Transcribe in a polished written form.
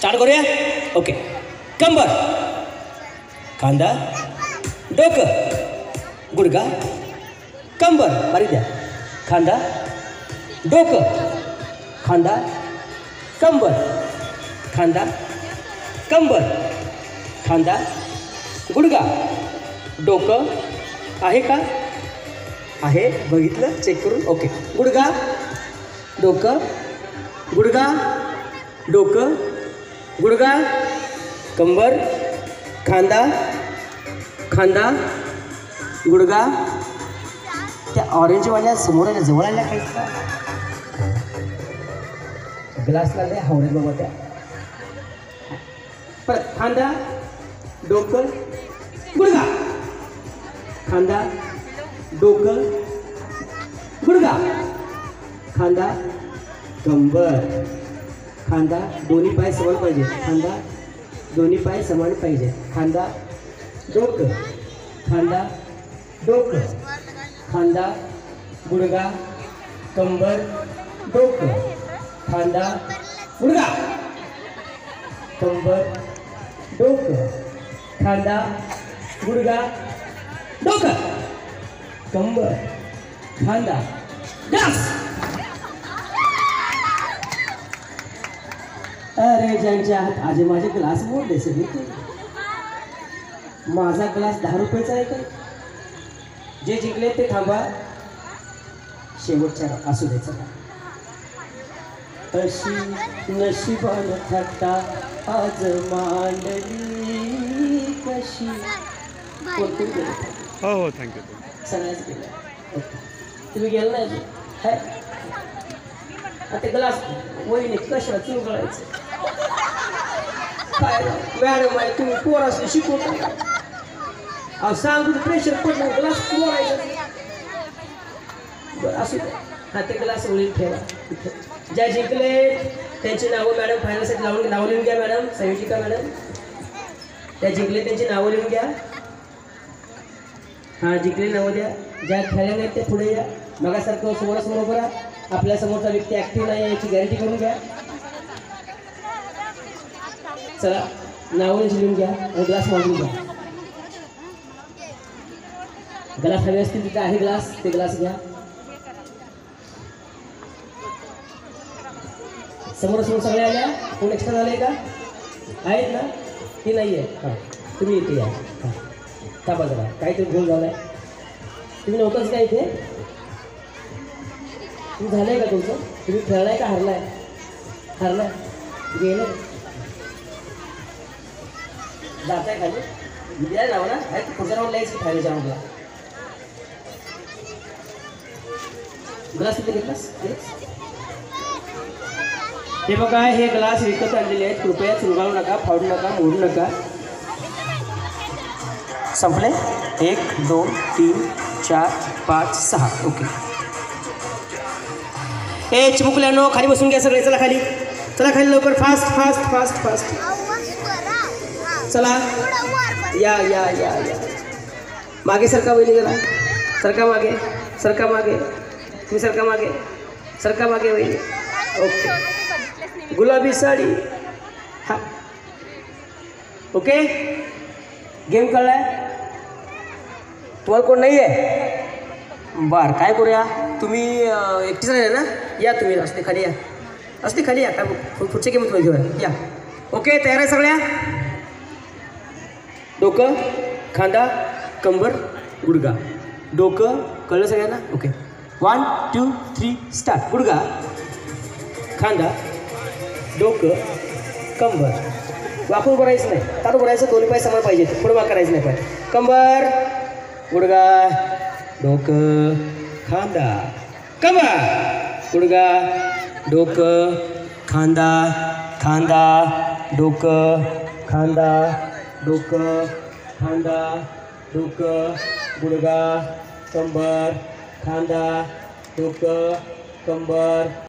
Start करूया. Okay. कंबर, खांदा, डोकं, गुडघा, कंबर बारीक द्या, खांदा, डोकं, खांदा, कंबर, खांदा, कंबर, खांदा, गुडघा, डोकं. आहे का? आहे. बघितलं, चेक करून. ओके. गुडघा, डोकं, गुडघा, डोकं, गुडघा, कंबर, खांदा, खांदा, गुडघा. त्या ऑरेंजवाल्या समोर आल्या, जवळ आल्या काही का? ग्लास लागले हावडे बाबा त्या. परत खांदा, डोकं, गुडघा, खांदा, डोकं, गुडघा, खांदा, कंबर, खांदा. दोन्ही पाय समान पाहिजे. खांदा, दोन्ही पाय समान पाहिजे. खांदा, डोकं, खांदा, डोकं, खांदा, गुडघा, कंबर, डोकं, खांदा, गुडघा, कंबर, डोकं, खांदा, गुडघा, डोकं, कंबर, खांदा. ग्लास. अरे ज्यांच्या हात आज माझे ग्लास मोड दे सगळे. माझा ग्लास 10 रुपयाचा आहे का? जे जिंकले ते थांबा, शेवटच्या असू द्यायचं का? अशी नशिबान थट्टा आज मांडली कशी. हो हो थँक्यू. सगळ्याच गेलं. ओके. तुम्ही गेलं नाही हाय. आता ग्लास वहिनी कशाला चुरगळायचं काय? मॅडम आहे तुम्ही पोर असले शिकवता. अहो सांगून प्रेशर पडलं ग्लास पोरायचं. बरं असू द्या. हा ते ग्लास वळीन ठेवा. ज्या जिंकले त्यांची नावं मॅडम फायनलसाठी नावं लिहून घ्या. मॅडम संयोजिका मॅडम त्या जिंकले त्यांची नावं लिहून घ्या. हां जिंकले नावं द्या. ज्या खेळल्या नाहीत ते पुढे या. मगासारखं समोरासमोर करा. आपल्या समोरचा व्यक्ती ॲक्टिव्ह नाही याची गॅरंटी करून घ्या. चला नावं लिहून घ्या आणि ग्लास मागून घ्या. ग्लास हवे असतील तिथे आहे ग्लास, ते ग्लास घ्या. समोरासमोर सगळ्या आल्या. कोण एक्स्ट्रा झाले का? आहेत ना? ती नाही आहे. हां तुम्ही इथे या. हां थांबा जरा काहीतरी घेऊन झालं आहे. तुम्ही नव्हतंच का इथे? तुम्ही झालं आहे का तुमचं? तुम्ही खेळलाय का हरलाय? हरलाय गेलं जात आहे खाली द्या जावं ना. आहे पुढच्या राऊंड लिहायचं की खायला राऊंडला. ग्लास तिथे घेतलास? हे बघा हे ग्लास विकत आणलेले आहेत. कृपया चुरगाळू नका, फाडू नका, मोडू नका. संपले. 1 2 3 4 5 6. ओके. हे चिमुकल्यानो खाली बसून घ्या सगळे. चला खाली, चला खाली लवकर. Fast fast fast fast. चला या या या या. मागे सरका वहिनी जरा. सरका मागे, सरका मागे. तुम्ही सरका मागे, सरका मागे वहिनी. ओके. गुलाबी साडी. हा ओके. गेम कळलाय? तुम्हाला कोण नाही आहे? बरं काय करूया? तुम्ही एकटीच आहे ना? या तुम्ही असते खाली या. असते खाली या. काय पुढच्या गेममध्ये घेऊया या. ओके तयार आहे सगळ्या? डोकं, खांदा, कंबर, गुडघा, डोकं. कळलं सगळ्यांना? ओके. 1 2 3 स्टार्ट. गुडघा, खांदा, डोकं, कंबर. वाकून करायचं नाही, ताटून करायचं. दोन्ही पाय समान पाहिजे. पुढे वाक करायचं नाही. पाय कंबर, गुडघा, डोकं, खांदा, कंबर, गुडघा, डोकं, खांदा, खांदा, डोकं, खांदा, डोकं, खांदा, डोकं, गुडघा, कंबर, खांदा, डोकं, कंबर.